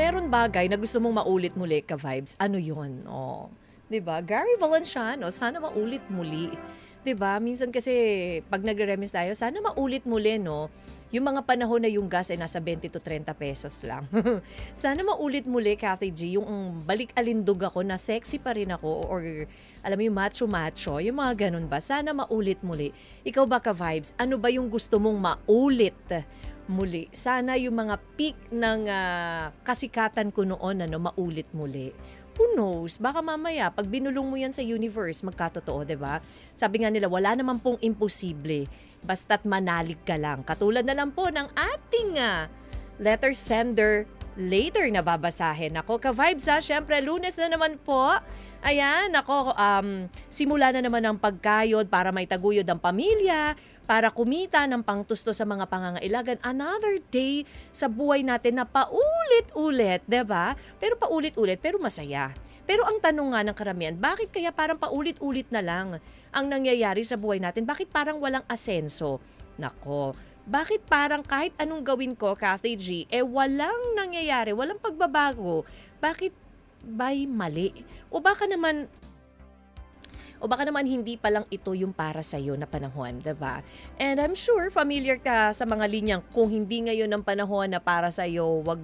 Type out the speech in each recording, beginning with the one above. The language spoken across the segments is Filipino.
meron bagay na gusto mong maulit muli ka-vibes, ano yun? Oh, 'di ba? Gary Valenciano, sana maulit muli. 'Di ba? Minsan kasi pag nagre-reminisce tayo, sana maulit muli, no? Yung mga panahon na yung gas ay nasa 20 to 30 pesos lang. Sana maulit muli, Kathy G, yung balik-alindog ako na sexy pa rin ako or alam mo yung macho-macho, yung mga ganun ba? Sana maulit muli. Ikaw ba ka-vibes? Ano ba yung gusto mong maulit muli? Sana yung mga peak ng kasikatan ko noon maulit muli. Who knows? Baka mamaya, pag binulong mo yan sa universe, magkatotoo, 'di ba? Sabi nga nila, wala naman pong imposible. Basta't manalig ka lang. Katulad na lang po ng ating letter sender later na babasahin. Ako, ka-vibes syempre, Lunes na naman po. Ayan, ako, simula na naman ang pagkayod para maitaguyod ang pamilya, para kumita ng pangtusto sa mga pangangailangan. Another day sa buhay natin na paulit-ulit, 'di ba? Pero paulit-ulit, pero masaya. Pero ang tanong nga ng karamihan, bakit kaya parang paulit-ulit na lang ang nangyayari sa buhay natin? Bakit parang walang asenso? Nako, bakit parang kahit anong gawin ko, Kathy G, walang nangyayari, walang pagbabago? Bakit ba'y mali? O baka naman hindi pa lang ito yung para sa'yo na panahon, 'di ba? And I'm sure familiar ka sa mga linyang, kung hindi ngayon ang panahon na para sa'yo, wag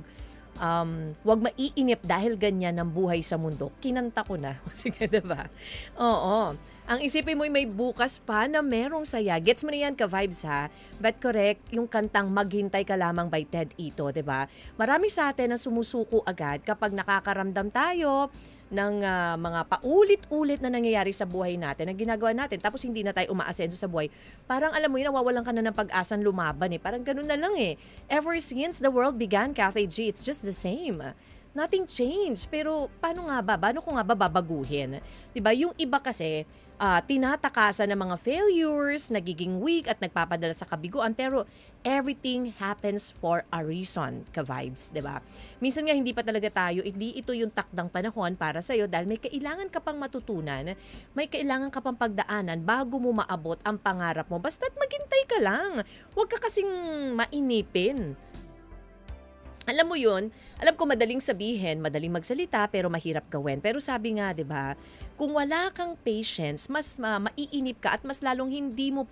maiinip dahil ganyan ang buhay sa mundo. Kinanta ko na. Sige, 'di ba? Oo. Ang isipin mo may bukas pa na merong saya. Gets mo na yan, ka-vibes ha? But correct, yung kantang Maghintay Ka Lamang by Ted Ito, 'di ba? Marami sa atin ang sumusuko agad kapag nakakaramdam tayo ng mga paulit-ulit na nangyayari sa buhay natin, na ginagawa natin, tapos hindi na tayo umaasenso sa buhay. Parang alam mo yun, nawawalan ka na ng pag-asang lumaban eh. Parang ganun na lang eh. Ever since the world began, Kathy G, it's just the same. Nothing changed. Pero paano nga ba? Paano ko nga ba babaguhin? 'Di ba? Yung iba kasi, tinatakasan ng mga failures, nagiging weak at nagpapadala sa kabiguan, pero everything happens for a reason, ka-vibes, 'di ba? Minsan nga hindi pa talaga hindi ito yung takdang panahon para sa iyo dahil may kailangan ka pang matutunan, may kailangan ka pang pagdaanan bago mo maabot ang pangarap mo. Basta't maghintay ka lang. Huwag ka kasing mainipin. Alam mo yun, alam ko madaling sabihin, madaling magsalita, pero mahirap gawin. Pero sabi nga, 'di ba, kung wala kang patience, mas maiinip ka at mas lalong hindi mo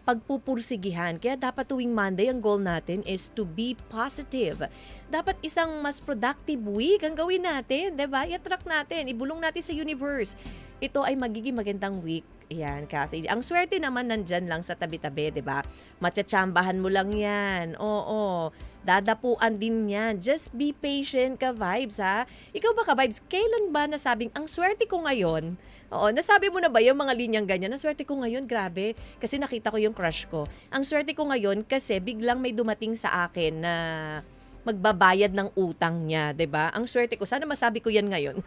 pagpupursigihan. Kaya dapat tuwing Monday, ang goal natin is to be positive. Dapat isang mas productive week ang gawin natin, 'di ba? I-attract natin, ibulong natin sa universe. Ito ay magiging magandang week. Yan, Kathy. Ang swerte naman nandyan lang sa tabi-tabi, 'di ba? Matsatsambahan mo lang yan. Oo. Dadapuan din yan. Just be patient, ka-vibes, ha? Ikaw ba, ka-vibes, kailan ba nasabing, ang swerte ko ngayon? Oo, nasabi mo na ba yung mga linyang ganyan? Ang swerte ko ngayon, grabe. Kasi nakita ko yung crush ko. Ang swerte ko ngayon kasi biglang may dumating sa akin na magbabayad ng utang niya, 'di ba? Ang swerte ko, sana masabi ko 'yan ngayon.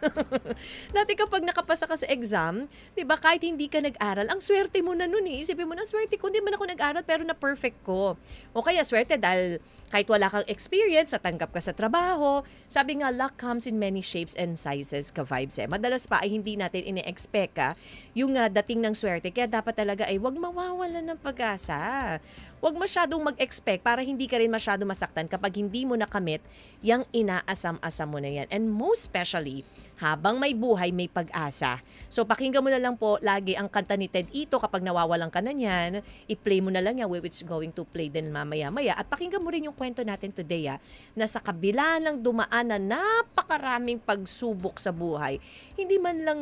Dati kapag nakapasa ka sa exam, 'di ba, kahit hindi ka nag-aral, ang swerte mo na noon eh. Isipin mo na, swerte ko, hindi man ako nag-aral pero na perfect ko. O kaya swerte dahil kahit wala kang experience, natanggap ka sa trabaho. Sabi nga, luck comes in many shapes and sizes, ka-vibes eh. Madalas pa ay hindi natin ine-expect yung dating ng swerte. Kaya dapat talaga ay wag mawawalan ng pag-asa. Huwag masyadong mag-expect para hindi ka rin masyado masaktan kapag hindi mo nakamit yung inaasam-asam mo na yan. And most especially, habang may buhay, may pag-asa. So pakinggan mo na lang po lagi ang kanta ni Ted Ito kapag nawawalan ka na niyan. I-play mo na lang yan, which is going to play din mamaya-maya. At pakinggan mo rin yung kwento natin today na sa kabila ng dumaan na napakaraming pagsubok sa buhay, hindi man lang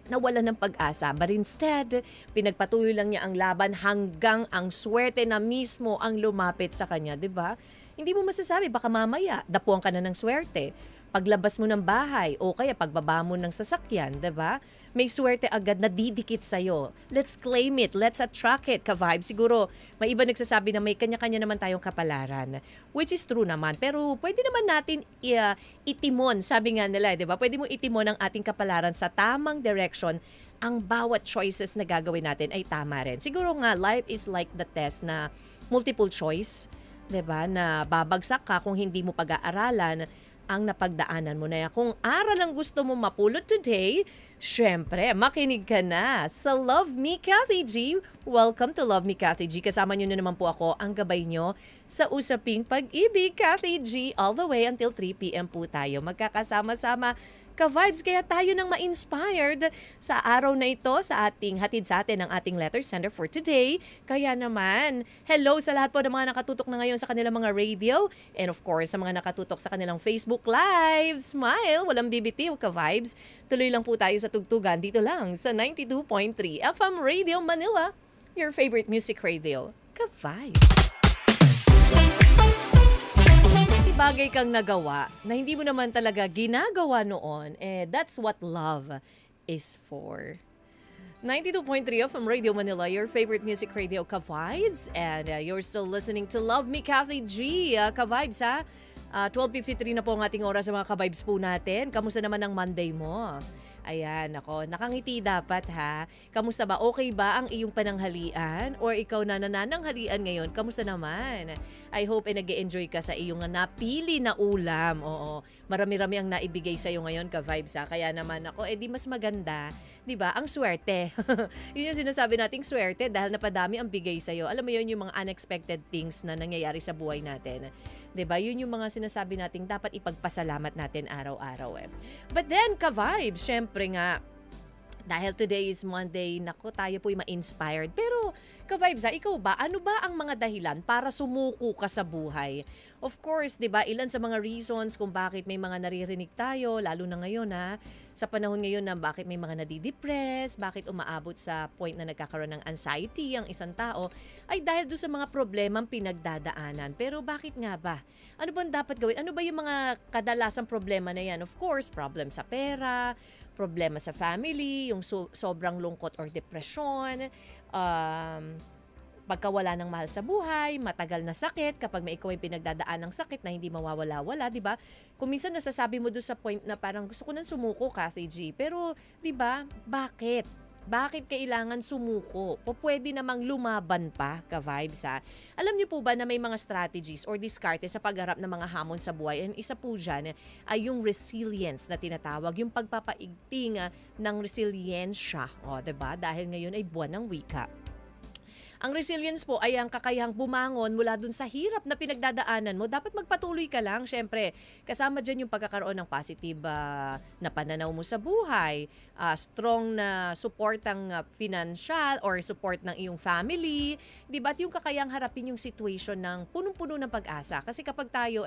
nawala ng pag-asa, but instead, pinagpatuloy lang niya ang laban hanggang ang swerte na mismo ang lumapit sa kanya, 'di ba? Hindi mo masasabi, baka mamaya dapuan ka na ng swerte. Paglabas mo ng bahay o kaya pagbaba mo ng sasakyan, 'di ba? May swerte agad na didikit sa iyo. Let's claim it, let's attract it, ka-vibe. Siguro may iba nagsasabi na may kanya-kanya naman tayong kapalaran, which is true naman. Pero pwede naman natin itimon, sabi nga nila, 'di ba? Pwede mo itimon ang ating kapalaran sa tamang direction. Ang bawat choices na gagawin natin ay tama rin. Siguro nga life is like the test na multiple choice, 'di ba? Na babagsak ka kung hindi mo pag-aaralan. ang napagdaanan mo na yan. Kung aral ang gusto mo mapulot today, syempre, makinig ka na sa Love Me Kathy G. Welcome to Love Me Kathy G. Kasama nyo na naman po ako, ang gabay nyo sa Usaping Pag-ibig. Kathy G, all the way until 3 p.m. po tayo. Magkakasama-sama ka-vibes, kaya tayo nang ma-inspired sa araw na ito sa ating hatid sa atin ng ating letter sender for today. Kaya naman, hello sa lahat po ng mga nakatutok na ngayon sa kanilang mga radio and of course sa mga nakatutok sa kanilang Facebook Live. Smile, walang bibitiw ka-vibes. Tuloy lang po tayo sa tugtugan dito lang sa 92.3 FM Radio Manila, your favorite music radio, ka-vibes. Bagay kang nagawa na hindi mo naman talaga ginagawa noon, that's what love is for. 92.3 from Radio Manila, your favorite music radio, ka-vibes. And you're still listening to Love Me Kathy G, ka-vibes ha. 12:53 na po ang ating oras sa mga ka-vibes po natin. Kamusta naman ang Monday mo? Ayan, ako, nakangiti dapat ha. Kamusta ba? Okay ba ang iyong pananghalian? Or ikaw na nanananghalian ngayon, kamusta naman? I hope nag-e-enjoy ka sa iyong napili na ulam. Oo, marami-rami ang naibigay sa iyo ngayon, ka-vibes ha. Kaya naman ako, di mas maganda, di ba? Ang swerte. Yun yung sinasabi nating swerte dahil napadami ang bigay sa iyo. Alam mo yun, yung mga unexpected things na nangyayari sa buhay natin. Diba? Yun yung mga sinasabi nating dapat ipagpasalamat natin araw-araw But then, ka-vibes, syempre nga, dahil today is Monday, nako, tayo po'y ma-inspired. Pero, ka-vibes ikaw ba? Ano ba ang mga dahilan para sumuko ka sa buhay? Of course, di ba, ilan sa mga reasons kung bakit may mga naririnig tayo, lalo na ngayon sa panahon ngayon na bakit may mga nadidepress, bakit umaabot sa point na nagkakaroon ng anxiety ang isang tao, ay dahil doon sa mga problemang pinagdadaanan. Pero bakit nga ba? Ano bang dapat gawin? Ano ba yung mga kadalasang problema na yan? Of course, problem sa pera, problema sa family, yung sobrang lungkot or depression, pagkawala ng mahal sa buhay, matagal na sakit, kapag may ikaw ay pinagdadaan ng sakit na hindi mawawala-wala, di ba? Kung minsan nasasabi mo doon sa point na parang gusto ko nang sumuko, Kathy G. Pero, di ba, bakit? Bakit kailangan sumuko? O pwede namang lumaban pa, ka-vibes ha? Alam niyo po ba na may mga strategies or diskarte sa pagharap ng mga hamon sa buhay? And isa po dyan ay yung resilience na tinatawag, yung pagpapaigting ng resiliensya. O, diba? Dahil ngayon ay buwan ng wika. Ang resilience po ay ang kakayahang bumangon mula dun sa hirap na pinagdadaanan mo. Dapat magpatuloy ka lang, syempre. Kasama dyan yung pagkakaroon ng positive na pananaw mo sa buhay, strong na support ng financial or support ng iyong family. Diba? At yung kakayahang harapin yung situation ng punong-puno ng pag-asa. Kasi kapag tayo,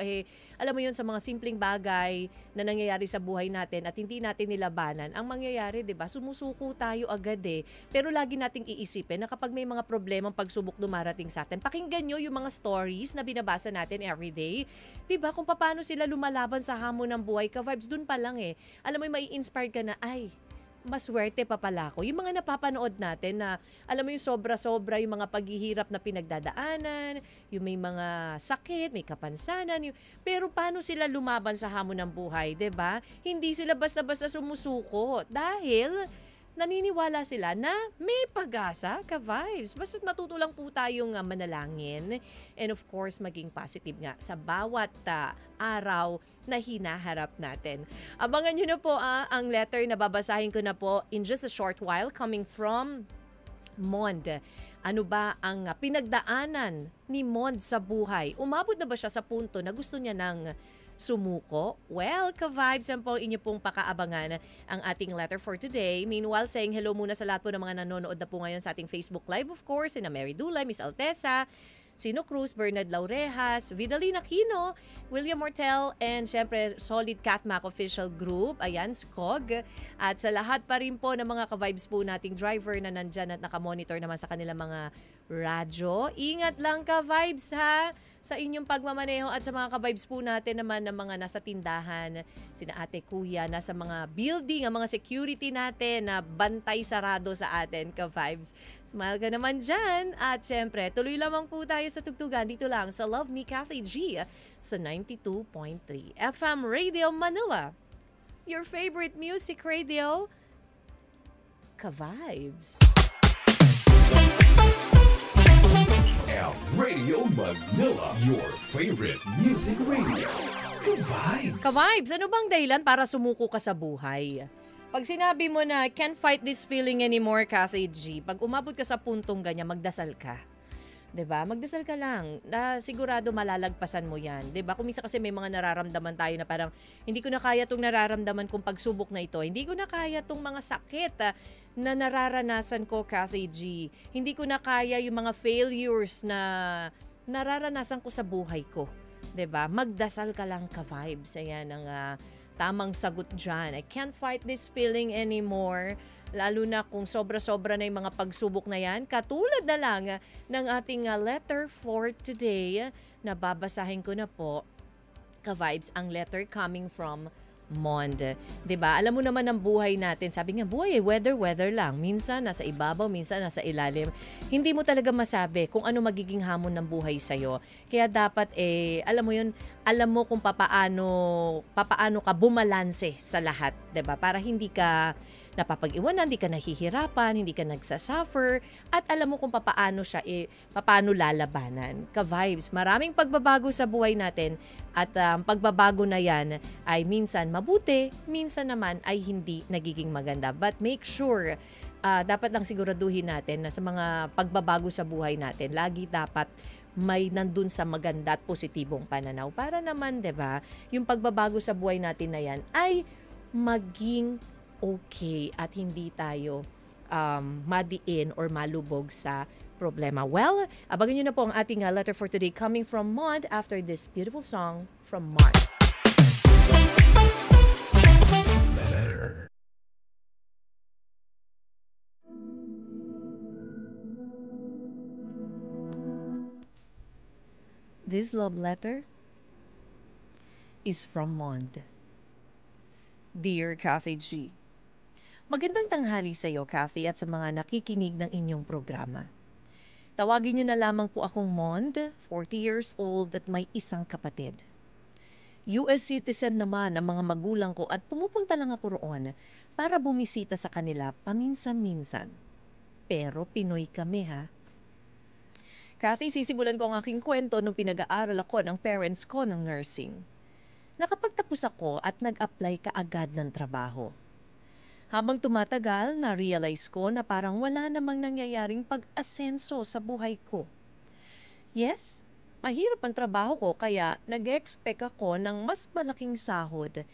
alam mo yun, sa mga simpleng bagay na nangyayari sa buhay natin at hindi natin nilabanan, ang mangyayari, diba? Sumusuko tayo agad Pero lagi nating iisipin na kapag may mga problema ang pagsubok dumarating sa atin, pakinggan nyo yung mga stories na binabasa natin everyday. Diba? Kung paano sila lumalaban sa hamon ng buhay, ka-vibes, dun pa lang Alam mo, mai-inspired ka na, ay, maswerte pa pala ako. Yung mga napapanood natin na, alam mo yung sobra-sobra yung mga paghihirap na pinagdadaanan, yung may mga sakit, may kapansanan, pero paano sila lumaban sa hamon ng buhay, diba? Hindi sila basta-basta sumusuko dahil naniniwala sila na may pag-asa, ka-vibes. Basta't matuto lang po tayong manalangin and of course maging positive nga sa bawat araw na hinaharap natin. Abangan nyo na po ang letter na babasahin ko na po in just a short while coming from Mond. Ano ba ang pinagdaanan ni Mond sa buhay? Umabot na ba siya sa punto na gusto niya ng sumuko? Well, ka-vibes, yan po inyo pong pakaabangan ang ating letter for today. Meanwhile, saying hello muna sa lahat po ng mga nanonood na po ngayon sa ating Facebook Live, of course, sina Mary Dulay, Miss Altesa, Sino Cruz, Bernard Laurejas, Vidalin Aquino, William Mortel, and syempre Solid Catmac Official Group, ayan, SCOG. At sa lahat pa rin po ng mga ka-vibes po nating driver na nandyan at nakamonitor naman sa kanilang mga radyo. Ingat lang ka-vibes ha sa inyong pagmamaneho at sa mga ka-vibes po natin naman ng mga nasa tindahan, sina ate kuya, nasa mga building, ang mga security natin na bantay sarado sa atin, ka-vibes. Smile ka naman dyan at syempre tuloy lamang po tayo sa tugtugan dito lang sa Love Me Kathy G sa 92.3 FM Radio Manila, your favorite music radio, ka-vibes. FM Radio Manila, your favorite music radio. Ka-vibes, ano bang dahilan para sumuko ka sa buhay? Pag sinabi mo na, can't fight this feeling anymore, Kathy G, pag umabot ka sa puntong ganyan, magdasal ka. 'Di ba? Magdasal ka lang na sigurado malalagpasan mo 'yan. 'Di ba? Kung minsan kasi may mga nararamdaman tayo na parang hindi ko na kaya 'tong nararamdaman kong pagsubok na ito. Hindi ko na kaya 'tong mga sakit na nararanasan ko, Kathy G. Hindi ko na kaya yung mga failures na nararanasan ko sa buhay ko. 'Di ba? Magdasal ka lang, ka-vibes. Ayan ang tamang sagot diyan. I can't fight this feeling anymore. Lalo na kung sobra-sobra na yung mga pagsubok na yan. Katulad na lang ng ating letter for today na babasahin ko na po, ka-vibes, ang letter coming from Mond. 'Di ba? Alam mo naman ang buhay natin. Sabi nga, buhay weather lang. Minsan nasa ibabaw, minsan nasa ilalim. Hindi mo talaga masabi kung ano magiging hamon ng buhay sa iyo. Kaya dapat alam mo 'yun, alam mo kung papaano ka bumalanse sa lahat, 'di ba? Para hindi ka napapag-iwanan, hindi ka nahihirapan, hindi ka nagsasuffer, at alam mo kung papaano lalabanan. Ka-vibes, maraming pagbabago sa buhay natin at pagbabago na yan ay minsan mabuti, minsan naman ay hindi nagiging maganda. But make sure, dapat lang siguraduhin natin na sa mga pagbabago sa buhay natin, lagi dapat may nandun sa maganda at positibong pananaw. Para naman, 'di ba, yung pagbabago sa buhay natin na yan ay maging okay at hindi tayo madiin or malubog sa problema. Well, abangan nyo na po ang ating letter for today coming from Mond after this beautiful song from Mark. This love letter is from Mond. Dear Kathy G, magandang tanghali sa iyo, Kathy, at sa mga nakikinig ng inyong programa. Tawagin niyo na lamang po akong Mond, 40 years old at may isang kapatid. US citizen naman ang mga magulang ko at pumupunta lang ako roon para bumisita sa kanila paminsan-minsan. Pero Pinoy kami, ha? Kathy, sisimulan ko ang aking kwento nung pinag-aaral ako ng parents ko ng nursing. Nakapagtapos ako at nag-apply kaagad ng trabaho. Habang tumatagal, na-realize ko na parang wala namang nangyayaring pag-asenso sa buhay ko. Yes, mahirap ang trabaho ko kaya nag-expect ako ng mas malaking sahod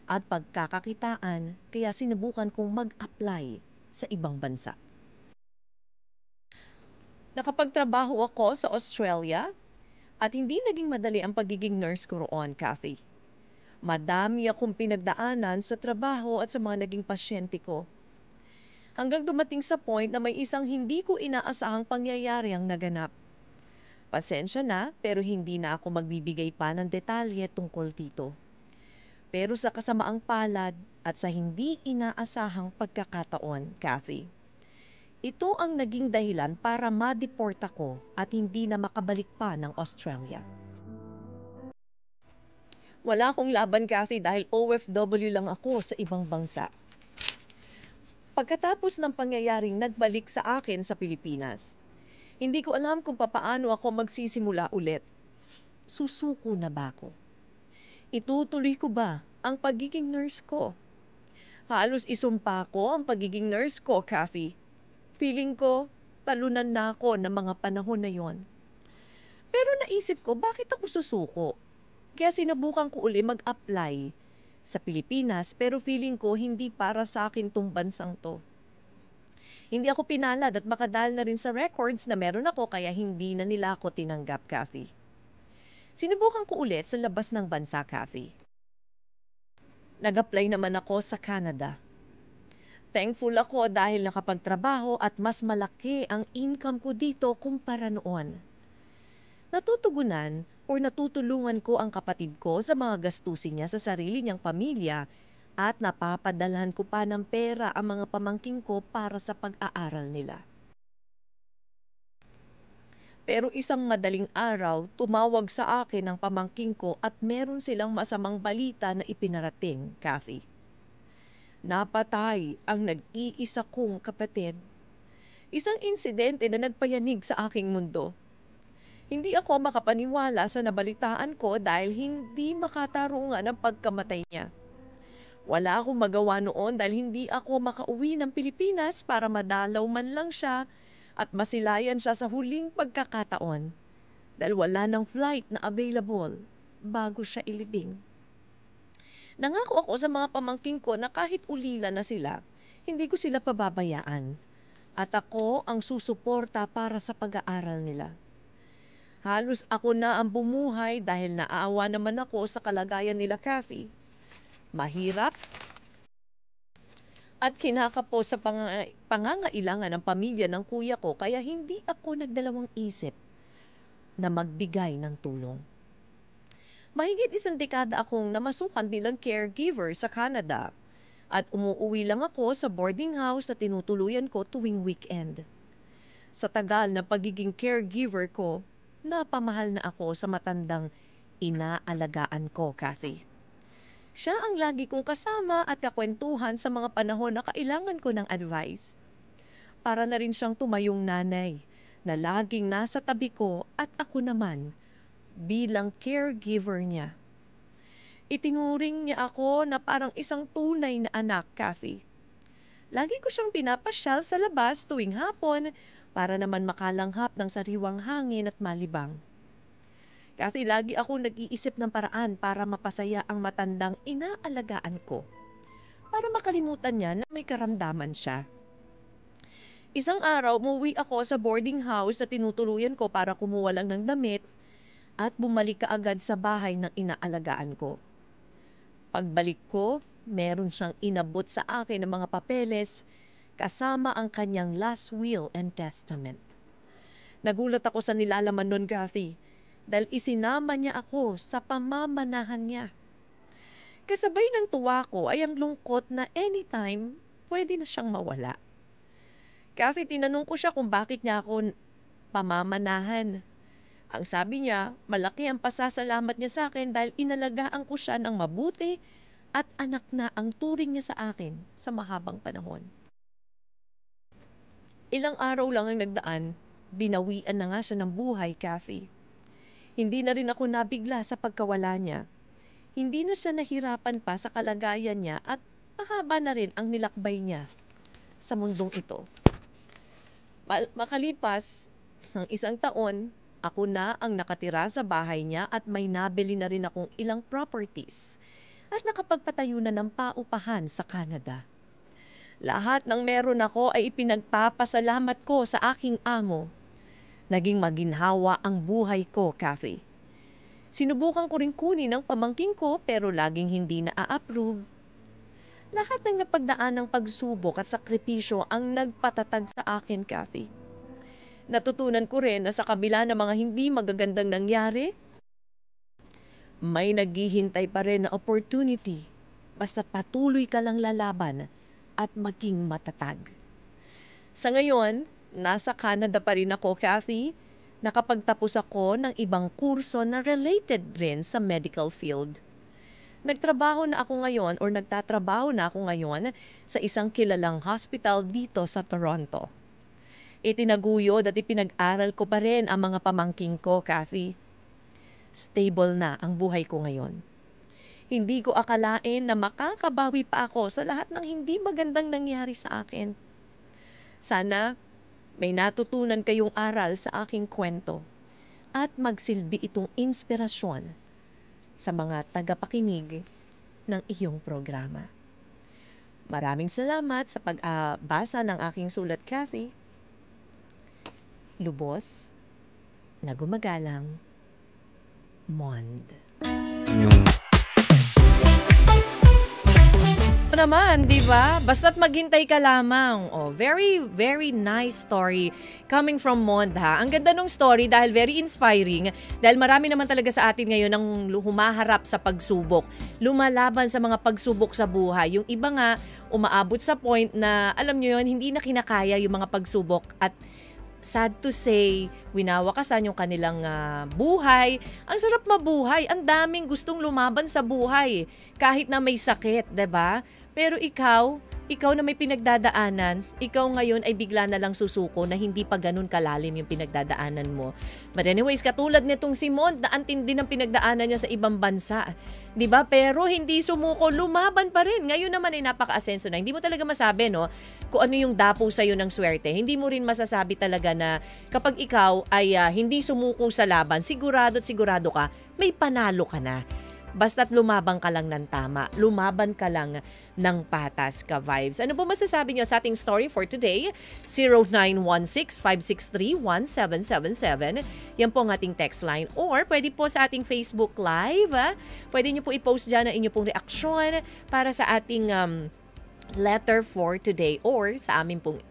at pagkakakitaan kaya sinubukan kong mag-apply sa ibang bansa. Nakapagtrabaho ako sa Australia at hindi naging madali ang pagiging nurse ko roon, Kathy. Madami akong pinagdaanan sa trabaho at sa mga naging pasyente ko. Hanggang dumating sa point na may isang hindi ko inaasahang pangyayari ang naganap. Pasensya na, pero hindi na ako magbibigay pa ng detalye tungkol dito. Pero sa kasamaang palad at sa hindi inaasahang pagkakataon, Kathy, ito ang naging dahilan para ma-deport ako at hindi na makabalik pa ng Australia. Wala akong laban, Kathy, dahil OFW lang ako sa ibang bansa. Pagkatapos ng pangyayaring nagbalik sa akin sa Pilipinas, hindi ko alam kung papaano ako magsisimula ulit. Susuko na ba ako? Itutuloy ko ba ang pagiging nurse ko? Halos isumpa ko ang pagiging nurse ko, Kathy. Feeling ko, talunan na ako ng mga panahon na yon. Pero naisip ko, bakit ako susuko? Kaya sinubukan ko uli mag-apply sa Pilipinas pero feeling ko hindi para sa akin tong bansang to. Hindi ako pinalad at makadahil na rin sa records na meron ako kaya hindi na nila ako tinanggap, Kathy. Sinubukan ko ulit sa labas ng bansa, Kathy. Nag-apply naman ako sa Canada. Thankful ako dahil nakapagtrabaho at mas malaki ang income ko dito kumpara noon. Natutugunan o natutulungan ko ang kapatid ko sa mga gastusin niya sa sarili niyang pamilya at napapadalhan ko pa ng pera ang mga pamangking ko para sa pag-aaral nila. Pero isang madaling araw, tumawag sa akin ang pamangking ko at meron silang masamang balita na ipinarating, Kathy. Napatay ang nag-iisa kong kapatid. Isang insidente na nagpayanig sa aking mundo. Hindi ako makapaniwala sa nabalitaan ko dahil hindi makatarungan ang pagkamatay niya. Wala akong magawa noon dahil hindi ako makauwi ng Pilipinas para madalaw man lang siya at masilayan siya sa huling pagkakataon dahil wala ng flight na available bago siya ilibing. Nangako ako sa mga pamangking ko na kahit ulila na sila, hindi ko sila pababayaan at ako ang susuporta para sa pag-aaral nila. Halos ako na ang bumuhay dahil naaawa naman ako sa kalagayan nila Kathy. Mahirap at kinakapo sa pangangailangan ng pamilya ng kuya ko kaya hindi ako nagdalawang isip na magbigay ng tulong. Mahigit 1 dekada akong namasukan bilang caregiver sa Canada at umuuwi lang ako sa boarding house na tinutuluyan ko tuwing weekend. Sa tagal na pagiging caregiver ko, napamahal na ako sa matandang inaalagaan ko, Kathy. Siya ang lagi kong kasama at kakwentuhan sa mga panahon na kailangan ko ng advice. Para na rin siyang tumayong nanay na laging nasa tabi ko at ako naman bilang caregiver niya. Itinuring niya ako na parang isang tunay na anak, Kathy. Lagi ko siyang pinapasyal sa labas tuwing hapon para naman makalanghap ng sariwang hangin at malibang. Kasi lagi ako nag-iisip ng paraan para mapasaya ang matandang inaalagaan ko. Para makalimutan niya na may karamdaman siya. Isang araw, umuwi ako sa boarding house na tinutuluyan ko para kumuha lang ng damit at bumalik kaagad sa bahay ng inaalagaan ko. Pagbalik ko, meron siyang inabot sa akin ng mga papeles kasama ang kanyang last will and testament. Nagulat ako sa nilalaman nun, Kathy, dahil isinama niya ako sa pamamanahan niya. Kasabay ng tuwa ko ay ang lungkot na anytime pwede na siyang mawala. Kasi tinanong ko siya kung bakit niya ako pamamanahan. Ang sabi niya, malaki ang pasasalamat niya sa akin dahil inalagaan ko siya ng mabuti at anak na ang turing niya sa akin sa mahabang panahon. Ilang araw lang ang nagdaan, binawian na nga siya ng buhay, Kathy. Hindi na rin ako nabigla sa pagkawala niya. Hindi na siya nahirapan pa sa kalagayan niya at mahaba na rin ang nilakbay niya sa mundong ito. Makalipas ng 1 taon, ako na ang nakatira sa bahay niya at may nabili na rin akong ilang properties at nakapagpatayo na ng paupahan sa Canada. Lahat ng meron ako ay ipinagpapasalamat ko sa aking amo. Naging maginhawa ang buhay ko, Kathy. Sinubukan ko rin kunin ang pamangking ko pero laging hindi na-approve. Lahat ng napagdaan ng pagsubok at sakripisyo ang nagpatatag sa akin, Kathy. Natutunan ko rin na sa kabila ng mga hindi magagandang nangyari, may naghihintay pa rin na opportunity basta patuloy ka lang lalaban at maging matatag. Sa ngayon, nasa Canada pa rin ako, Kathy. Nakapagtapos ako ng ibang kurso na related rin sa medical field. Nagtrabaho na ako ngayon or nagtatrabaho na ako ngayon sa isang kilalang hospital dito sa Toronto. Itinaguyod at ipinag-aral ko pa rin ang mga pamangking ko, Kathy. Stable na ang buhay ko ngayon. Hindi ko akalain na makakabawi pa ako sa lahat ng hindi magandang nangyari sa akin. Sana may natutunan kayong aral sa aking kwento at magsilbi itong inspirasyon sa mga tagapakinig ng iyong programa. Maraming salamat sa pagbasa ng aking sulat, Kathy. Lubos na gumagalang, Mond. Yung Naman, di ba? Basta't maghintay ka lamang. Oh, very, very nice story coming from Mond, ha? Ang ganda nung story dahil very inspiring. Dahil marami naman talaga sa atin ngayon ang humaharap sa pagsubok. Lumalaban sa mga pagsubok sa buhay. Yung iba nga, umaabot sa point na, alam nyo yun, hindi na kinakaya yung mga pagsubok at sad to say, winawakasan yung kanilang buhay. Ang sarap mabuhay. Ang daming gustong lumaban sa buhay kahit na may sakit, 'di ba? Pero ikaw, ikaw na may pinagdadaanan, ikaw ngayon ay bigla na lang susuko na hindi pa ganun kalalim yung pinagdadaanan mo. But anyways, katulad nitong si Mon, na antindi ng pinagdaanan niya sa ibang bansa. 'Di ba? Pero hindi sumuko, lumaban pa rin. Ngayon naman ay napaka-asenso na. Hindi mo talaga masabi, no, kung ano yung dapo sa'yo ng swerte. Hindi mo rin masasabi talaga na kapag ikaw ay hindi sumuko sa laban, sigurado at sigurado ka, may panalo ka na. Basta't lumaban ka lang ng tama, lumaban ka lang ng patas ka vibes. Ano po masasabi niyo sa ating story for today? 0916-563-1777. Yan po ang ating text line. Or pwede po sa ating Facebook Live. Pwede niyo po i-post dyan ang inyo pong reaksyon para sa ating letter for today or sa amin pong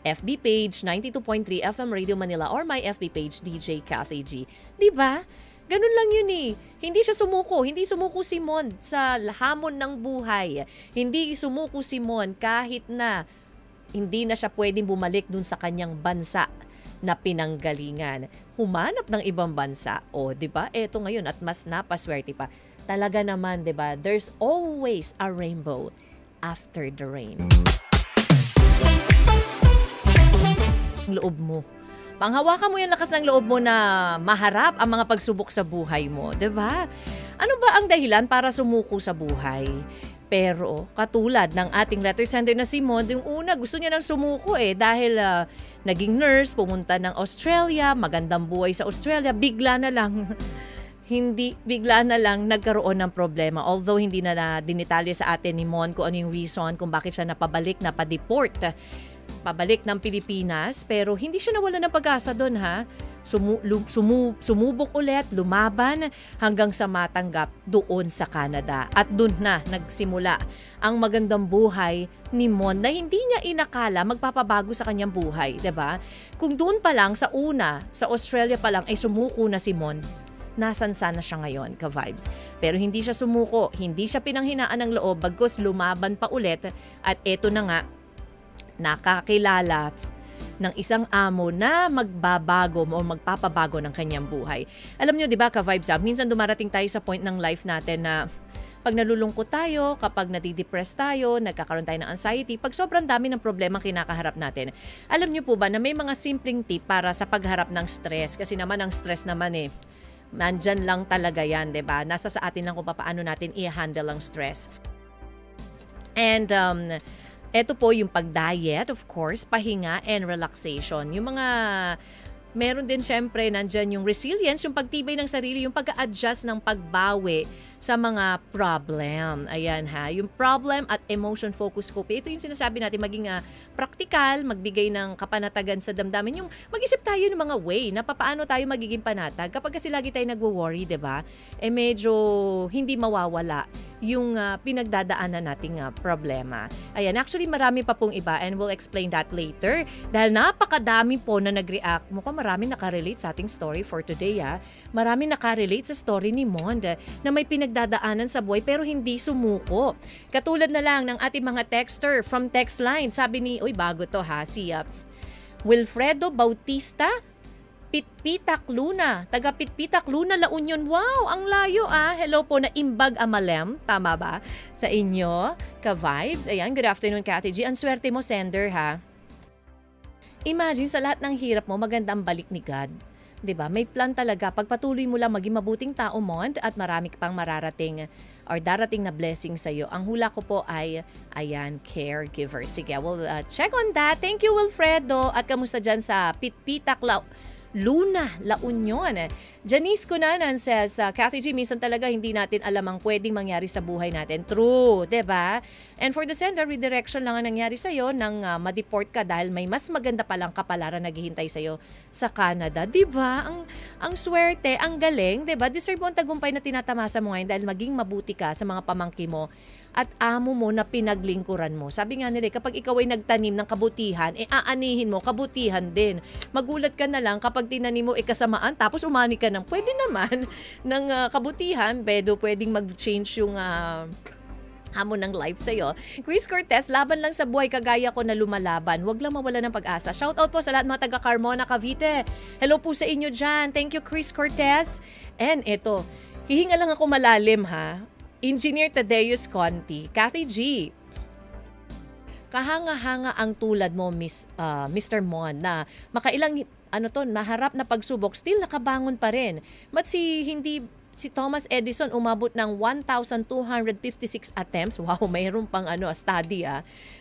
FB page 92.3 FM Radio Manila or my FB page DJ Cathy G. Diba? Ganun lang yun eh. Hindi siya sumuko. Hindi sumuko si Mon sa hamon ng buhay. Hindi sumuko si Mon kahit na hindi na siya pwedeng bumalik dun sa kanyang bansa na pinanggalingan. Humanap ng ibang bansa. O, di ba? Eto ngayon at mas napaswerte pa. Talaga naman, di ba? There's always a rainbow after the rain. Loob mo. Panghawakan mo yung lakas ng loob mo na maharap ang mga pagsubok sa buhay mo, 'di ba? Ano ba ang dahilan para sumuko sa buhay? Pero katulad ng ating letter sender na si Mon, yung una gusto niya nang sumuko dahil naging nurse, pumunta ng Australia, magandang buhay sa Australia, bigla na lang nagkaroon ng problema. Although hindi na dinitalya sa atin ni Mon kung ano yung reason kung bakit siya napadeport pabalik ng Pilipinas, pero hindi siya nawala ng pag-asa doon ha. Sumubok ulit, lumaban hanggang sa matanggap doon sa Canada. At doon na nagsimula ang magandang buhay ni Mon na hindi niya inakala magpapabago sa kanyang buhay, 'di ba? Kung doon pa lang sa Australia pa lang ay sumuko na si Mon, nasan sana siya ngayon, ka-vibes. Pero hindi siya sumuko, hindi siya pinanghinaan ng loob, bagkus lumaban pa ulit at eto na nga, nakakilala ng isang amo na magbabago o magpapabago ng kanyang buhay. Alam niyo, di ba, ka-vibes, minsan dumarating tayo sa point ng life natin na pag nalulungkot tayo, kapag nadidepress tayo, nagkakaroon tayo ng anxiety, pag sobrang dami ng problema kinakaharap natin. Alam niyo po ba na may mga simpleng tip para sa pagharap ng stress? Kasi naman ang stress naman nandyan lang talaga yan, di ba? Nasa sa atin lang kung paano natin i-handle ang stress. And ito po yung pag-diet, of course, pahinga and relaxation. Yung mga, meron din syempre nandyan yung resilience, yung pagtibay ng sarili, yung pag-a-adjust ng pagbawi sa mga problem. Ayan ha, yung problem at emotion focus coping. Ito yung sinasabi natin, maging praktikal, magbigay ng kapanatagan sa damdamin. Yung mag-isip tayo ng mga way na paano tayo magiging panatag. Kapag kasi lagi tayo nagwo-worry, diba? Medyo hindi mawawala yung pinagdadaanan nating problema. Ayan, actually marami pa pong iba and we'll explain that later. Dahil napakadami po na nag-react. Mukhang marami nakarelate sa ating story for today. Marami nakarelate sa story ni Mond na may pinagdadaanan sa buhay pero hindi sumuko. Katulad na lang ng ating mga texter from text line. Sabi ni, bago to si Wilfredo Bautista, Pitpitak Luna, taga Pitpitak Luna, La Union. Wow, ang layo Hello po na Imbag Amalem, tama ba? Sa inyo, ka-vibes. Ayan, good afternoon Cathy G. Ang swerte mo, sender ha. Imagine sa lahat ng hirap mo, maganda ang balik ni God. 'Di ba? May plan talaga. Pagpatuloy mo lang maging mabuting tao, Mond, at marami pang mararating or darating na blessing sa iyo. Ang hula ko po ay ayan, caregiver. Sige, we'll check on that. Thank you, Wilfredo. At kamusta dyan sa Pitpitak Luna, La Union. Janice Cunanan says, Cathy G, minsan talaga hindi natin alam ang pwedeng mangyari sa buhay natin. True, 'di ba? And for the sender, redirection lang ang nangyari sa'yo nang ma-deport ka dahil may mas maganda palang kapalaran naghihintay sa'yo sa Canada. 'Di ba? Ang swerte, ang galing, 'di ba? Deserve mo ang tagumpay na tinatamasa mo ngayon dahil maging mabuti ka sa mga pamangkin mo at amo mo na pinaglingkuran mo. Sabi nga nila, kapag ikaw ay nagtanim ng kabutihan, aanihin mo, kabutihan din. Magulat ka na lang kapag tinanim mo kasamaan, tapos umani ka ng, pwede naman, ng kabutihan, pero pwedeng mag-change yung hamon ng life sa'yo. Chris Cortez, laban lang sa buhay kagaya ko na lumalaban. Huwag lang mawala ng pag-asa. Shoutout po sa lahat mga taga Carmona, Cavite. Hello po sa inyo dyan. Thank you, Chris Cortez. And ito, hihinga lang ako malalim ha. Engineer Tadeus Conti, Cathy G. kahanga-hanga ang tulad mo, Mr. Mon, na makailang naharap na pagsubok, still nakabangon pa rin. Si Thomas Edison umabot ng 1,256 attempts. Wow, mayroon pang study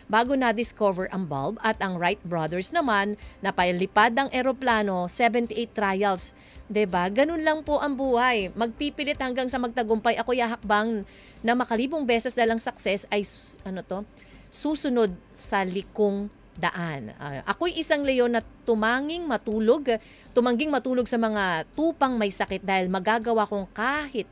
bago na-discover ang bulb. At ang Wright brothers naman, napalipad ang eroplano, 78 trials. 'Di ba? Ganun lang po ang buhay. Magpipilit hanggang sa magtagumpay. Ako hakbang na makalibong beses na lang success ay susunod sa likong daan. Ako'y isang leon na tumangging matulog sa mga tupang may sakit dahil magagawa kong kahit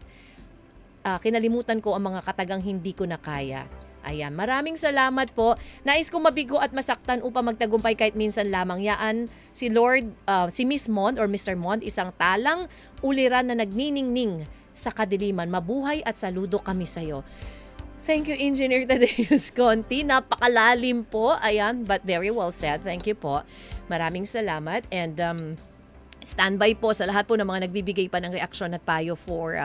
kinalimutan ko ang mga katagang hindi ko na kaya. Ayan, maraming salamat po. Nais kong mabigo at masaktan upang magtagumpay kahit minsan lamang. Yaan, si Miss Mond or Mr. Mond, isang talang uliran na nagniningning sa kadiliman. Mabuhay at saludo kami sa'yo. Thank you, Engineer Tadeus Conti. Napakalalim po. Ayan, but very well said. Thank you po. Maraming salamat. And standby po sa lahat po ng mga nagbibigay pa ng reaksyon at payo for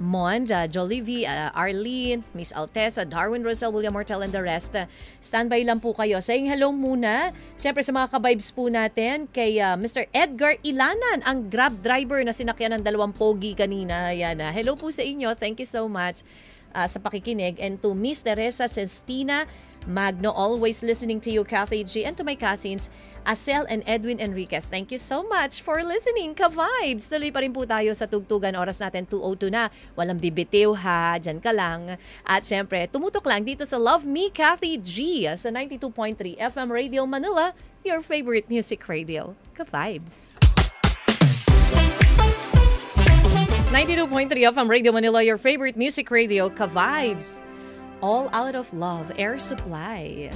Mond, Jollivie, Arlene, Miss Altesa, Darwin Rosel, William Mortel, and the rest. Standby lang po kayo. Saying hello muna. Siyempre sa mga ka-vibes po natin kay Mr. Edgar Ilanan, ang Grab driver na sinakyan ng 2 pogi kanina. Ayan, hello po sa inyo. Thank you so much sa pakikinig. And to Miss Teresa Sestina Magno, always listening to you, Kathy G. And to my cousins, Asel and Edwin Enriquez. Thank you so much for listening, ka-vibes. Tuloy pa rin po tayo sa tugtugan. Oras natin 2:02 na. Walang bibitiw ha. Diyan ka lang. At syempre, tumutok lang dito sa Love Me, Kathy G. Sa 92.3 FM Radio Manila, your favorite music radio. Ka-vibes. 92.3 FM Radio Manila, your favorite music radio, Ka-Vibes. All out of love, Air Supply.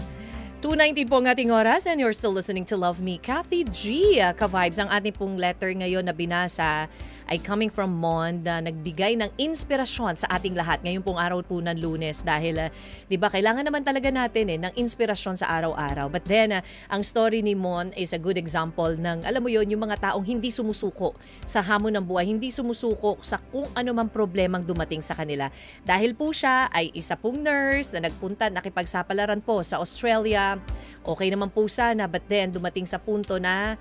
2:19 po ang ating oras and you're still listening to Love Me, Kathy G. Ka-Vibes, ang ating pong letter ngayon na binasa ay coming from Mond na nagbigay ng inspirasyon sa ating lahat ngayong pong araw po ng Lunes dahil, di ba, kailangan naman talaga natin ng inspirasyon sa araw-araw. But then, ang story ni Mond is a good example ng, alam mo yon, yung mga taong hindi sumusuko sa hamon ng buhay, hindi sumusuko sa kung ano man problemang dumating sa kanila. Dahil po siya ay isa pong nurse na nakipagsapalaran po sa Australia. Okay naman po sana, but then dumating sa punto na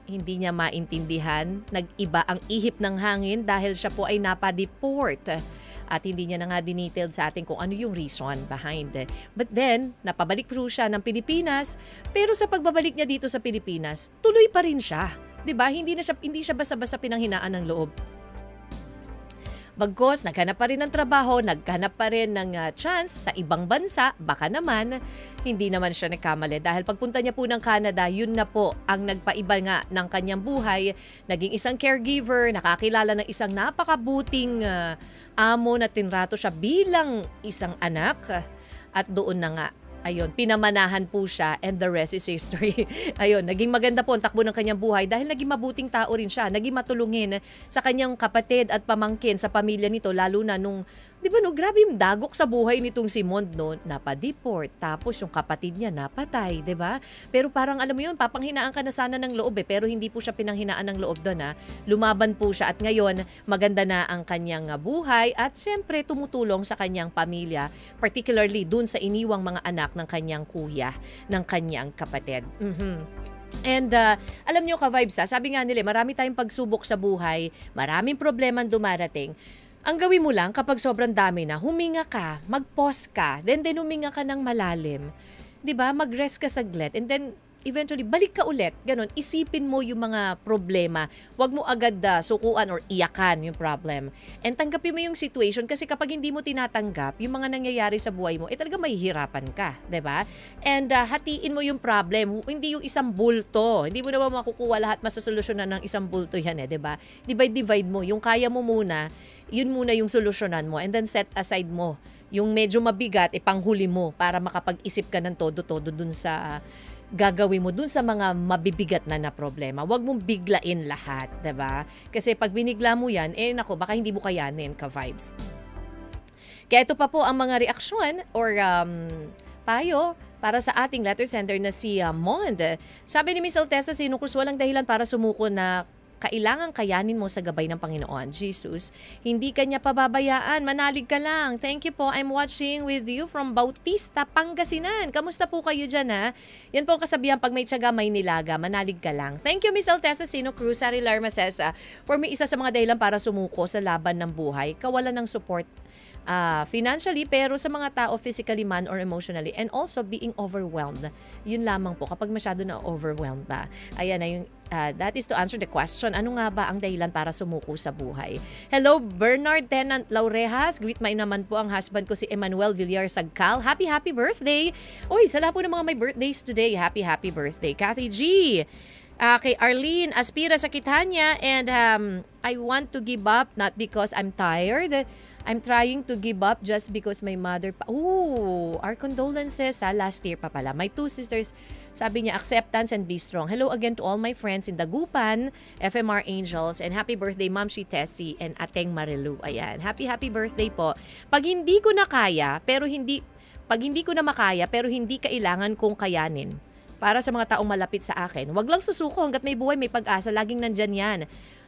hindi niya maintindihan, nag-iba ang ihip ng hangin dahil siya po ay napadeport. At hindi niya na nga dinetailed sa atin kung ano yung reason behind. But then, napabalik po siya ng Pilipinas, pero sa pagbabalik niya dito sa Pilipinas, tuloy pa rin siya. 'Di ba? Hindi siya basta-basta pinanghinaan ng loob. Bagkos, naghanap pa rin ng trabaho, naghanap pa rin ng chance sa ibang bansa, baka naman, hindi naman siya nagkamali. Dahil pagpunta niya po ng Canada, yun na po ang nagpaiba nga ng kanyang buhay. Naging isang caregiver, nakakilala ng isang napakabuting amo na tinrato siya bilang isang anak. At doon na nga, ayun, pinamanahan po siya and the rest is history. Ayun, naging maganda po ang takbo ng kanyang buhay dahil naging mabuting tao rin siya. Naging matulungin sa kanyang kapatid at pamangkin sa pamilya nito lalo na nung, di ba no, grabe yung dagok sa buhay nitong si Mond no, napadeport. Tapos yung kapatid niya napatay, di ba? Pero parang alam mo yun, papanghinaan ka na sana ng loob pero hindi po siya pinanghinaan ng loob doon Lumaban po siya at ngayon maganda na ang kanyang buhay at syempre tumutulong sa kanyang pamilya, particularly dun sa iniwang mga anak ng kanyang kuya, ng kanyang kapatid. And alam nyo ka-vibes sabi nga nila, marami tayong pagsubok sa buhay, maraming problema dumarating. Ang gawin mo lang kapag sobrang dami na, huminga ka, mag-pause ka, then huminga ka ng malalim. 'Di ba? Mag-rest ka saglit and then eventually balik ka ulit. Ganon, isipin mo yung mga problema. Huwag mo agad sukuan or iyakan yung problem. And tanggapin mo yung situation kasi kapag hindi mo tinatanggap yung mga nangyayari sa buhay mo, talaga mahihirapan ka, 'di ba? And hatiin mo yung problem, hindi yung isang bulto. Hindi mo naman makukuha lahat masosolusyonan ng isang bulto yan 'di ba? Divide mo. Yung kaya mo muna, yun muna yung solusyonan mo and then set aside mo yung medyo mabigat, panghuli mo para makapag-isip ka ng todo-todo dun sa gagawin mo dun sa mga mabibigat na problema. Huwag mong biglain lahat, 'di ba? Kasi pag binigla mo 'yan, nako, baka hindi mo kayanin, ka-vibes. Kaya ito pa po ang mga reaksyon or payo para sa ating letter sender na si Mond. Sabi ni Miss Altesa, sinukus walang dahilan para sumuko na kailangan kayanin mo sa gabay ng Panginoon. Jesus, hindi ka niya pababayaan. Manalig ka lang. Thank you po. I'm watching with you from Bautista, Pangasinan. Kamusta po kayo dyan, ha? Yan po ang kasabihan, pag may tiyaga, may nilaga. Manalig ka lang. Thank you, Miss Altesa Sino Cruz, Sari Larma Cesa. For me, isa sa mga dahilan para sumuko sa laban ng buhay, kawalan ng support financially, pero sa mga tao physically man or emotionally, and also being overwhelmed. Yun lamang po kapag masyado na overwhelmed ba. Ayan na yung that is to answer the question, ano nga ba ang dahilan para sumuko sa buhay? Hello, Bernard Tenant Laurejas. Greet my naman po ang husband ko si Emmanuel Villar Sagcal. Happy birthday! Uy, sa lahat po ng mga may birthdays today, happy birthday. Kathy G. Kay Arlene Aspira sa Kitanya, and I want to give up not because I'm tired. I'm trying to give up just because my mother our condolences last year pa pala. My 2 sisters, sabi niya, acceptance and be strong. Hello again to all my friends in Dagupan, FMR Angels, and happy birthday Ma'am Shitesi and Ateng Marilu. Ayan, happy birthday po. Pag hindi ko na makaya pero hindi kailangan kong kayanin. Para sa mga taong malapit sa akin, wag lang susuko hanggat may buhay, may pag-asa, laging nandyan yan.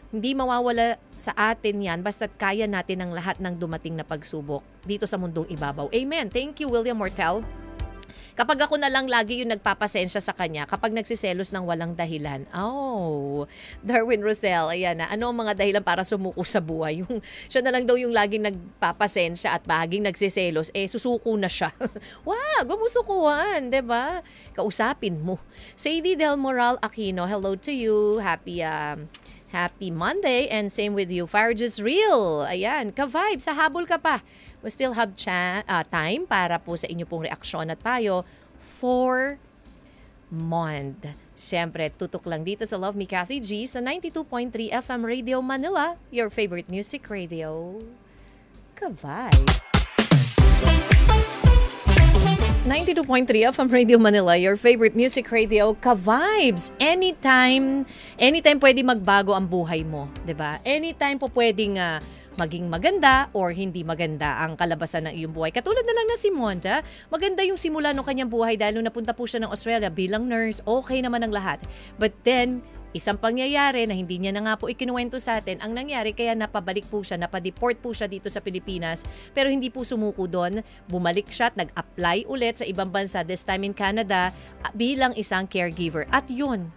Hindi mawawala sa atin yan basta't kaya natin ang lahat ng dumating na pagsubok dito sa mundong ibabaw. Amen. Thank you, William Mortel. Kapag ako na lang lagi yung nagpapasensya sa kanya, kapag nagsiselos ng walang dahilan. Darwin Rosell, ayan na. Ano ang mga dahilan para sumuko sa buhay? Yung, siya na lang daw yung laging nagpapasensya at bahaging nagsiselos, susuko na siya. Wag mo sukuhan, diba? Kausapin mo. Sadie Del Moral Aquino, hello to you. Happy Monday, and same with you. Fire just real. Ayan, ka-vibe, sa habol ka pa. We still have time para po sa inyo pong reaksyon at payo for Mond. Siyempre, tutok lang dito sa Love Me Kathy G sa 92.3 FM Radio Manila, your favorite music radio. Ka-vibe. 92.3 FM Radio Manila, your favorite music radio, ka-vibes. Anytime pwede magbago ang buhay mo, 'di ba? Anytime po pwedeng maging maganda or hindi maganda ang kalabasan ng iyong buhay. Katulad na lang na si Monda, maganda yung simula ng kanyang buhay dahil nung napunta po siya ng Australia bilang nurse, okay naman ang lahat. But then, isang pangyayari na hindi niya na nga po ikinuwento sa atin, ang nangyari kaya napabalik po siya, napadeport po siya dito sa Pilipinas, pero hindi po sumuko doon. Bumalik siya at nag-apply ulit sa ibang bansa, this time in Canada, bilang isang caregiver. At yun,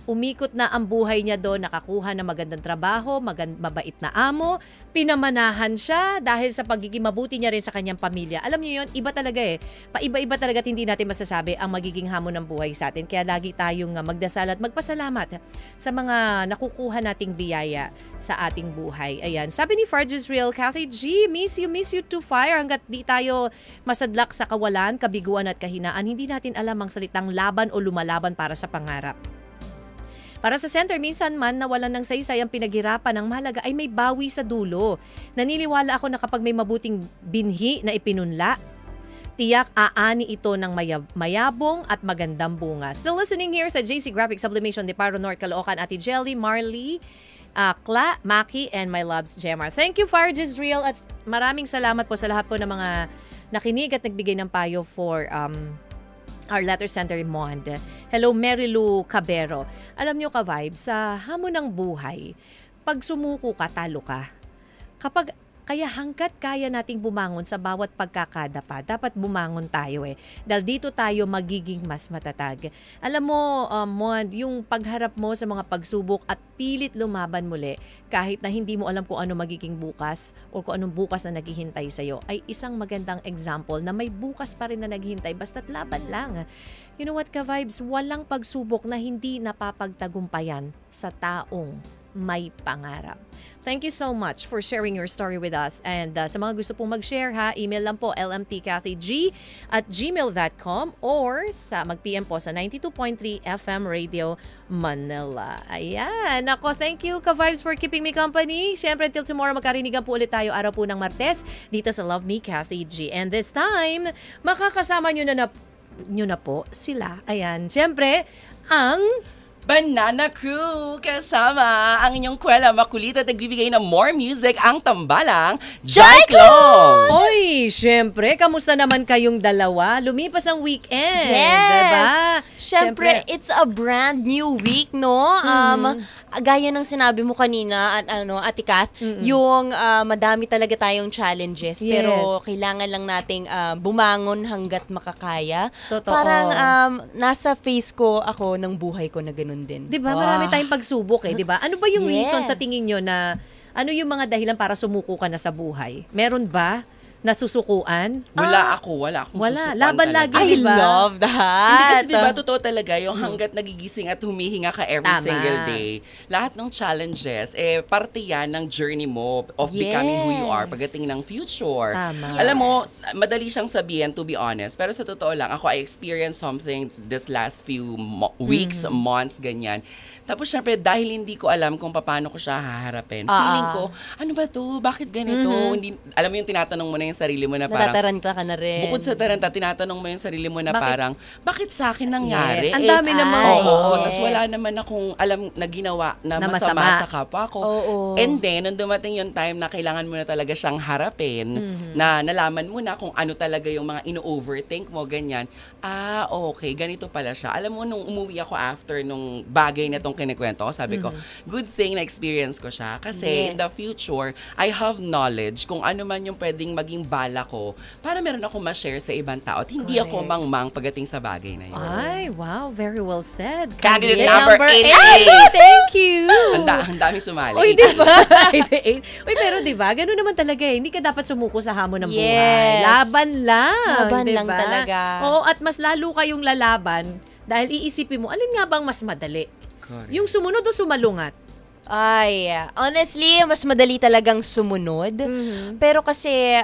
umikot na ang buhay niya doon, nakakuha ng magandang trabaho, mabait na amo, pinamanahan siya dahil sa pagiging mabuti niya rin sa kanyang pamilya. Alam niyo yun, iba talaga Paiba-iba talaga at hindi natin masasabi ang magiging hamon ng buhay sa atin. Kaya lagi tayong magdasal at magpasalamat sa mga nakukuha nating biyaya sa ating buhay. Ayan, sabi ni Farges Real, Kathy G, miss you to fire. Hanggat di tayo masadlak sa kawalan, kabiguan at kahinaan, hindi natin alam ang salitang laban o lumalaban para sa pangarap. Para sa center, minsan man nawalan ng saysay ang pinaghirapan, ang mahalaga ay may bawi sa dulo. Naniniwala ako na kapag may mabuting binhi na ipinunla, tiyak aani ito ng mayabong at magandang bunga. Still listening here sa JC Graphic Sublimation de Paro North, Caloocan, Ate Jelly, Marley, Kla, Maki, and my loves, Jemar. Thank you, Farges Real, at maraming salamat po sa lahat po ng mga nakinig at nagbigay ng payo for our letter center in Mond. Hello, Marilu Cabero. Alam nyo ka-vibes, sa hamon ng buhay, pag sumuko ka, talo ka. Kaya hanggat kaya nating bumangon sa bawat pagkakadapa, dapat bumangon tayo Dahil dito tayo magiging mas matatag. Alam mo, Mond, yung pagharap mo sa mga pagsubok at pilit lumaban muli, kahit na hindi mo alam kung ano magiging bukas o kung anong bukas na naghihintay sa'yo, ay isang magandang example na may bukas pa rin na naghihintay, basta't laban lang. You know what, ka-vibes? Walang pagsubok na hindi napapagtagumpayan sa taong may pangarap. Thank you so much for sharing your story with us. And sa mga gusto pong mag-share email lang po lmtkathyg@gmail.com or mag-PM po sa 92.3 FM Radio Manila. Ayan. Ako, thank you ka-vibes for keeping me company. Siyempre, till tomorrow magkarinigan po ulit tayo araw po ng Martes dito sa Love Me Kathy G. And this time, makakasama nyo na po sila. Ayan. Siyempre, ang Banana Crew, kasama ang inyong kwela makulit at nagbibigay ng more music ang tambalang Jaiklong! Oy, syempre, kamusta naman kayong dalawa? Lumipas ang weekend, Yes! diba? Syempre, it's a brand new week, no? Gaya ng sinabi mo kanina, Ate Kath, yung madami talaga tayong challenges, Yes. pero kailangan lang nating bumangon hanggat makakaya. Totoo. Parang nasa phase ko ako ng buhay ko na ganun din. Diba, Wow. marami tayong pagsubok diba? Ano ba yung reason Yes. sa tingin nyo na, ano yung mga dahilan para sumuko ka na sa buhay? Meron ba nasusukuan? Wala akong Wala. susukan Laban talaga. lagi. I diba? love that. Hindi kasi diba, totoo talaga yung hanggat nagigising at humihinga ka every Tama. single day. Lahat ng challenges, parte yan ng journey mo of becoming who you are Yes. pagdating ng future. Tama. Alam mo, madali siyang sabihin, to be honest. Pero sa totoo lang, ako, I experienced something this last few weeks, months, ganyan. Tapos syempre, dahil hindi ko alam kung paano ko siya haharapin, feeling ko, ano ba to? Bakit ganito? Hindi, alam mo yung tinatanong mo na yung sarili mo na parang, Natataranta ka na rin. bukod sa taranta, tinatanong mo yung sarili mo na Bakit? parang, bakit sa akin nangyari? Yes. Ang dami naman. Oo, Yes. tapos wala naman akong alam na ginawa na, Na masama masama. sa kapwa ko. Oo. And then, nung dumating yung time na kailangan mo na talaga siyang harapin, na nalaman mo na kung ano talaga yung mga ino-overthink mo, ganyan, okay, ganito pala siya. Alam mo, nung umuwi ako after nung bagay na tong kinikwento ko, sabi ko, good thing na experience ko siya. Kasi in the future, I have knowledge kung ano man yung pwedeng maging bala ko para meron ako ma-share sa ibang tao at hindi ako Correct. mangmang pagdating sa bagay na yun. Ay, wow, very well said. Candidate Candidate number 88. Ay, thank you. Ang daming sumali. Uy, di ba? Uy, pero di ba? Ganun naman talaga eh. Hindi ka dapat sumuko sa hamon ng buhay. Yes. Laban lang. Laban di lang ba? talaga. Oo, at mas lalo kayong lalaban dahil iisipin mo, alin nga bang mas madali? Correct. Yung sumunod o sumalungat? Ay, honestly, mas madali talagang sumunod. Pero kasi,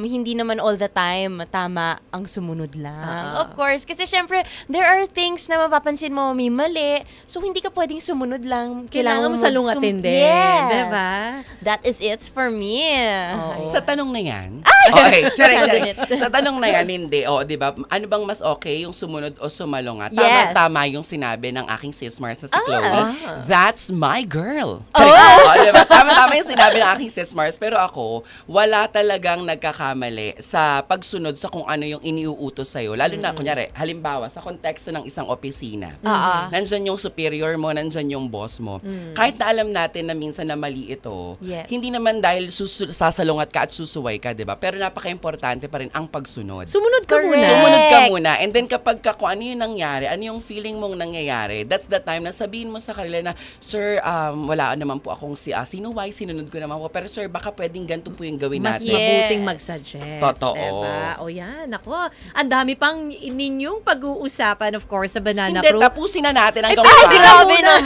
hindi naman all the time tama ang sumunod lang. Of course, kasi syempre, there are things na mapapansin mo may mali. So, hindi ka pwedeng sumunod lang. Kailangan mo salungatin din. Yes. Diba? That is it for me. Sa tanong na yan, okay, Sandali. sa tanong na yan, hindi. O, di ba, ano bang mas okay, yung sumunod o sumalungat? Yes. Tama yung sinabi ng aking sis Mars sa si Chloe. That's my girl. Diba? Tama yung sinabi ng aking sis Mars. Pero ako, wala talagang nagkakamali sa pagsunod sa kung ano yung iniuutos sa'yo. Lalo na, kunyari, halimbawa, sa konteksto ng isang opisina. Nandyan yung superior mo, nandyan yung boss mo. Kahit na alam natin na minsan na mali ito, Yes. hindi naman dahil sasalungat ka at susuway ka, diba? Pero napaka-importante pa rin ang pagsunod. Sumunod ka Correct. muna. Sumunod ka muna. And then kapag kung ano yung nangyari, ano yung feeling mong nangyayari, that's the time na sabihin mo sa kanila na, Sir, wala naman po akong sinuway, sinunod ko naman po. Pero sir, baka pwedeng ganito po yung gawin Mas natin. mabuting mag-suggest. Totoo. Diba? O yan, ako. Ang dami pang ninyong pag-uusapan, of course, sa Banana Hindi, Crew. tapusin na natin hanggang Ay, 5. grabe naman.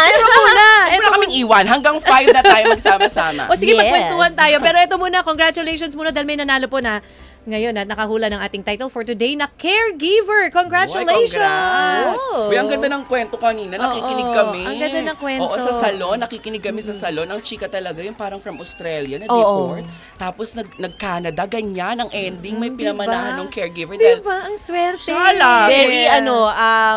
Ito muna. Huwag mo na kaming iwan. Hanggang 5 na tayo magsama-sama. O sige, Yes. magkwentuhan tayo. Pero ito muna, congratulations muna dahil may nanalo po na ngayon at nakahula ng ating title for today na Caregiver. Congratulations! Congrats! Oh. Uy, ang ganda ng kwento kanina. Nakikinig kami. ang ganda ng kwento. Oo, sa salon. Nakikinig kami sa salon. Ang chika talaga yung parang from Australia na deport. Tapos nag-Canada. Ganyan ang ending. May pinamanahan ng caregiver. Dahil Diba? Ang swerte. Shala! Very,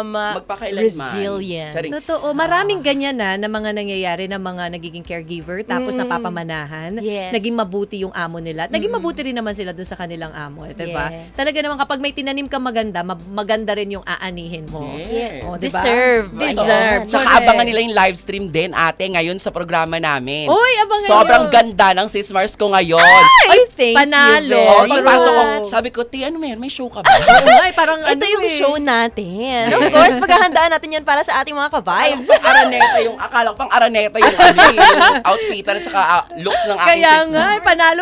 Magpakailanman. resilient. Charing. Totoo. Maraming ganyan na mga nangyayari na mga nagiging caregiver tapos napapamanahan. Yes. Naging mabuti yung amo nila. Naging mabuti rin naman sila dun sa kanilang amo. Diba? Yes. Talaga naman kapag may tinanim ka maganda, maganda rin yung aanihin mo. Yes. O, diba? Deserve. Deserve. Tsaka Correct. abangan nila yung live stream din, ate, ngayon sa programa namin. Uy, abangan Sobrang yun. ganda ng Sis Mars ko ngayon. Ay, thank panalo. you Oh, very pagpasok ko, much. sabi ko, Ti, ano may show ka ba? Oo nga, parang Ito yung eh. show natin. Of course, maghahandaan natin yan para sa ating mga ka-vibes. Akala ko pang araneta yung outfit at saka looks ng aking Kaya sis. nga, panalo.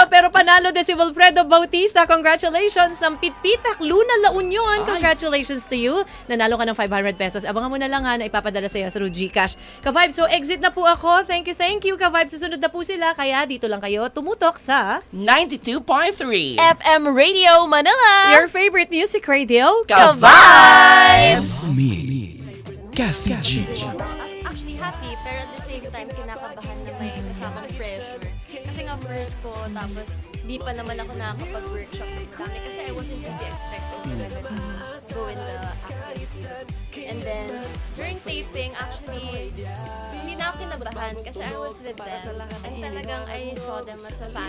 Pero panalo din si Wilfredo Bautista. Congratulations ng Pitpitak Luna La Union. Congratulations to you. Nanalo ka ng 500 pesos. Abangan mo na lang ha na ipapadala sa'yo through GCash. Ka-Vibes, so exit na po ako. Thank you. Ka-Vibes, susunod na po sila. Kaya dito lang kayo tumutok sa 92.3 FM Radio Manila. your favorite music radio. Ka-Vibes! Me, Kathy G. Actually happy, pero at the same time, kinakabahan na may kasamang pressure. Kasi nga first ko, tapos di pa naman ako nakakapag-workshop ng dami kasi I wasn't really expecting talaga to go in the acting field. And then, during taping, actually, hindi na ako kinabahan kasi I was with them. And talagang I saw them as a family.